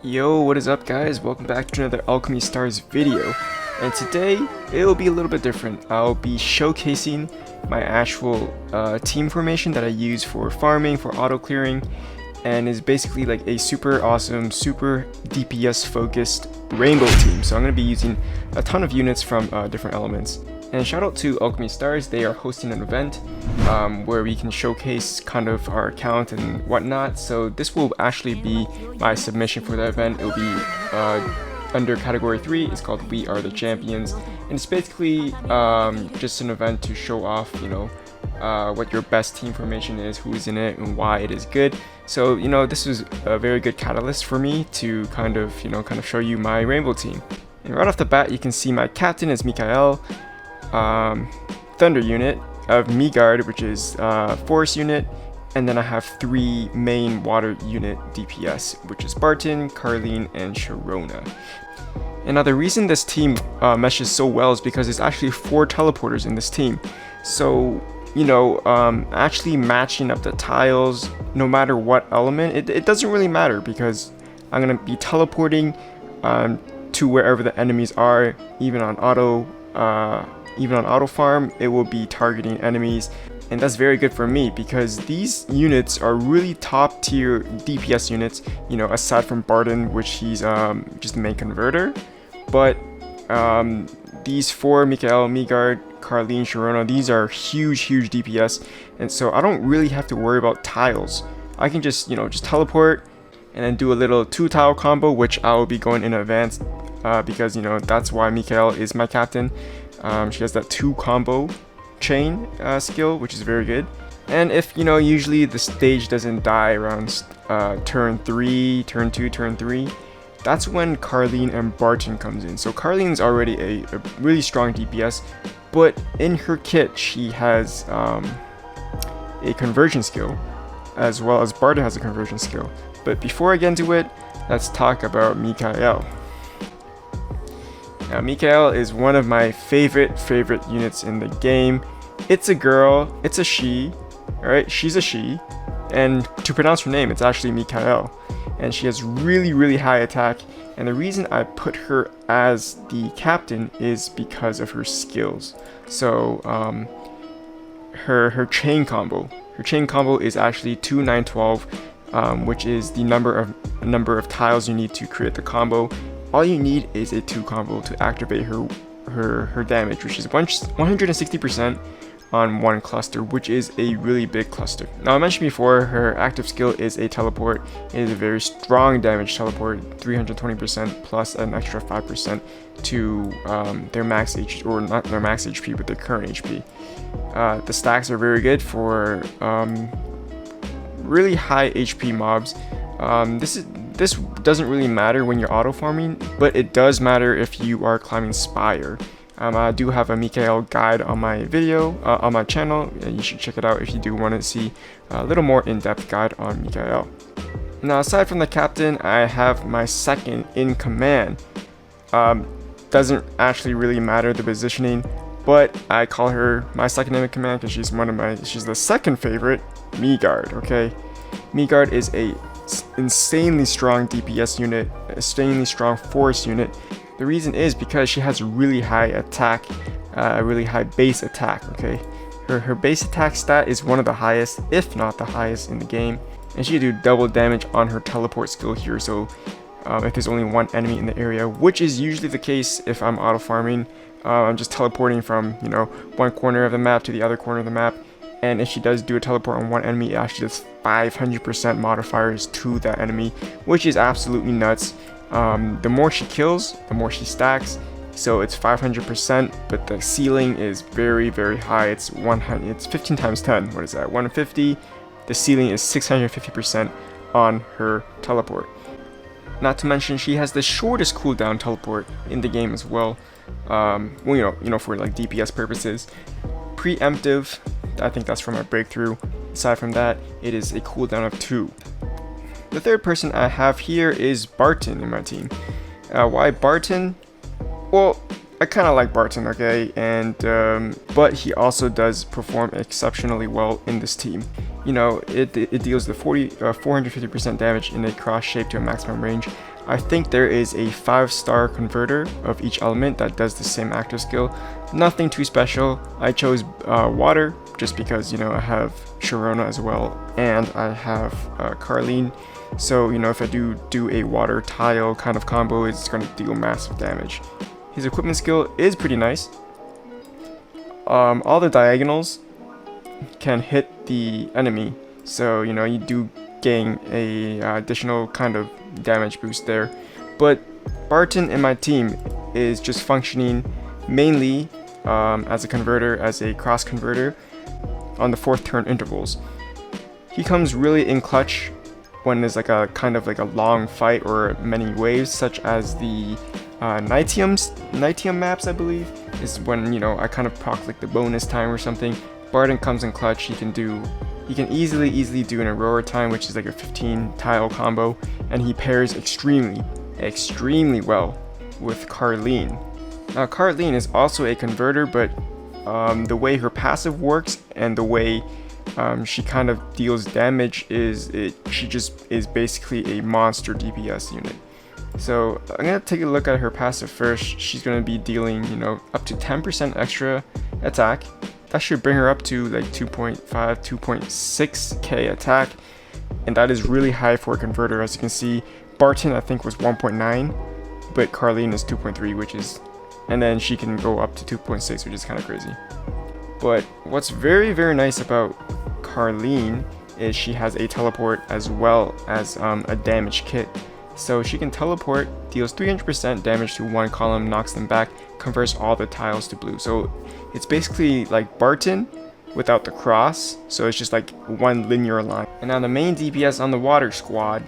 Yo, what is up guys? Welcome back to another Alchemy Stars video. And today, it'll be a little bit different. I'll be showcasing my actual team formation that I use for farming, for auto clearing, and is basically like a super awesome, super DPS focused rainbow team. So I'm going to be using a ton of units from different elements. And shout out to Alchemy Stars, they are hosting an event where we can showcase kind of our account and whatnot. So this will actually be my submission for the event. It will be under category 3, it's called We Are the Champions. And it's basically just an event to show off, you know, what your best team formation is, who's in it, and why it is good. So, you know, this was a very good catalyst for me to kind of show you my rainbow team. And right off the bat, you can see my captain is Mikael. Thunder unit of Migard, which is forest unit, and then I have 3 main water unit DPS, which is Barton, Carleen, and Sharona. And now the reason this team meshes so well is because there's actually 4 teleporters in this team. So, you know, actually matching up the tiles, no matter what element, it doesn't really matter because I'm gonna be teleporting to wherever the enemies are, even on auto farm, it will be targeting enemies, and that's very good for me because these units are really top tier DPS units, you know, aside from Barton, which he's just the main converter. But these 4, Mikael, Migard, Carleen, Sharona, these are huge DPS, and so I don't really have to worry about tiles. I can just, you know, just teleport and then do a little 2 tile combo, which I will be going in advance because, you know, that's why Mikael is my captain. She has that 2 combo chain skill, which is very good. And if, you know, usually the stage doesn't die around turn 3, turn 2, turn 3, that's when Carleen and Barton comes in. So Carleen's already a really strong DPS, but in her kit she has a conversion skill, as well as Barton has a conversion skill. But before I get into it, let's talk about Mikael. Now, Mikael is one of my favorite units in the game. It's a girl, it's a she, alright? She's a she, and to pronounce her name, it's actually Mikael. And she has really high attack, and the reason I put her as the captain is because of her skills. So, her chain combo. Her chain combo is actually 2 9 12, which is the number of tiles you need to create the combo. All you need is a 2 combo to activate her damage, which is 160% on 1 cluster, which is a really big cluster. Now, I mentioned before, her active skill is a teleport. It is a very strong damage teleport, 320% plus an extra 5% to their max HP, or not their max HP, but their current HP. The stacks are very good for really high HP mobs. This doesn't really matter when you're auto farming, but it does matter if you are climbing Spire. I do have a Mikael guide on my video, on my channel. You should check it out if you do want to see a little more in-depth guide on Mikael. Now, aside from the captain, I have my second in command. Doesn't actually really matter the positioning, but I call her my second in command because she's the second favorite, Migard. Okay, Migard is a insanely strong DPS unit, insanely strong force unit. The reason is because she has really high attack, really high base attack. Okay, her base attack stat is one of the highest, if not the highest in the game, and she can do double damage on her teleport skill here. So if there's only 1 enemy in the area, which is usually the case if I'm auto farming, I'm just teleporting from, you know, 1 corner of the map to the other corner of the map. And if she does do a teleport on 1 enemy, it actually does 500% modifiers to that enemy, which is absolutely nuts. The more she kills, the more she stacks. So it's 500%, but the ceiling is very high. It's 15 times 10. What is that? 150. The ceiling is 650% on her teleport. Not to mention, she has the shortest cooldown teleport in the game as well. Well, you know, for like DPS purposes. Preemptive, I think that's from my breakthrough. Aside from that, it is a cooldown of 2. The third person I have here is Barton in my team. Why Barton? Well, I kind of like Barton, okay, and but he also does perform exceptionally well in this team. You know, it deals the 450% damage in a cross shape to a maximum range. I think there is a 5-star converter of each element that does the same active skill. Nothing too special. I chose water just because, you know, I have Sharona as well, and I have Carleen. So, you know, if I do a water tile kind of combo, it's going to deal massive damage. His equipment skill is pretty nice. All the diagonals can hit the enemy, so you know you do gain a additional kind of damage boost there. But Barton in my team is just functioning mainly as a converter, as a cross converter on the 4th turn intervals. He comes really in clutch when there's like a kind of like a long fight or many waves, such as the Nitium maps, I believe, is when, you know, I kind of proc like the bonus time or something. Barton comes in clutch. He can easily do an Aurora time, which is like a 15 tile combo, and he pairs extremely well with Carleen. Now Carleen is also a converter, but the way her passive works and the way she kind of deals damage she just is basically a monster DPS unit. So I'm gonna take a look at her passive first. She's gonna be dealing, you know, up to 10% extra attack. That should bring her up to like 2.5, 2.6k attack, and that is really high for a converter. As you can see, Barton I think was 1.9, but Carleen is 2.3, which is, and then she can go up to 2.6, which is kind of crazy. But what's very nice about Carleen is she has a teleport as well as a damage kit. So she can teleport, deals 300% damage to one column, knocks them back, converts all the tiles to blue. So it's basically like Barton without the cross, so it's just like one linear line. And now the main DPS on the water squad,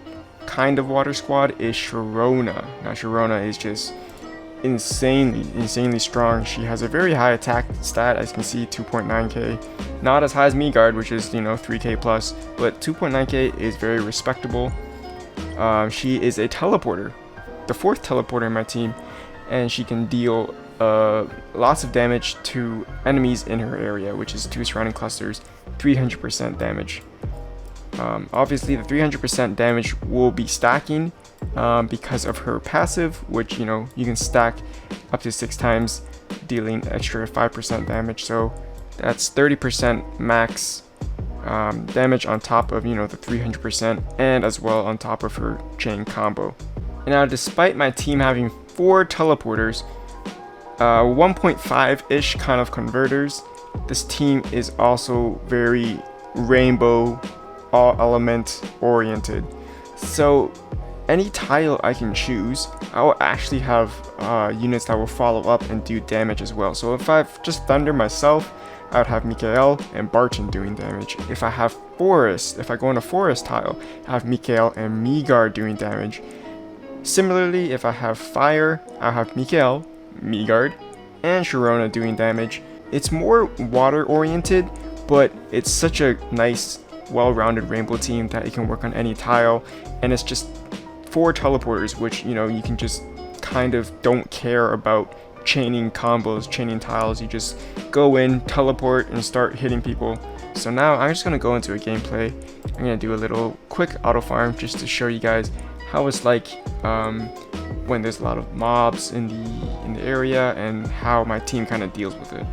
kind of water squad, is Sharona. Now Sharona is just insanely strong. She has a very high attack stat, as you can see, 2.9k. Not as high as Migard, which is, you know, 3k plus, but 2.9k is very respectable. She is a teleporter, the 4th teleporter in my team, and she can deal lots of damage to enemies in her area, which is 2 surrounding clusters, 300% damage. Obviously the 300% damage will be stacking because of her passive, which, you know, you can stack up to 6 times, dealing extra 5% damage. So that's 30% max damage on top of, you know, the 300%, and as well on top of her chain combo. And now, despite my team having 4 teleporters, 1.5-ish kind of converters, this team is also very rainbow, all element oriented. So any tile I can choose, I will actually have units that will follow up and do damage as well. So if I've just Thunder myself, I would have Mikael and Barton doing damage. If I have Forest, if I go on a Forest tile, I have Mikael and Migard doing damage. Similarly, if I have Fire, I have Mikael, Migard, and Sharona doing damage. It's more water oriented, but it's such a nice, well-rounded rainbow team that it can work on any tile, and it's just 4 teleporters, which, you know, you can just kind of don't care about chaining combos, chaining tiles. You just go in, teleport, and start hitting people. So now I'm just gonna go into a gameplay. I'm gonna do a little quick auto farm just to show you guys how it's like when there's a lot of mobs in the area, and how my team kind of deals with it.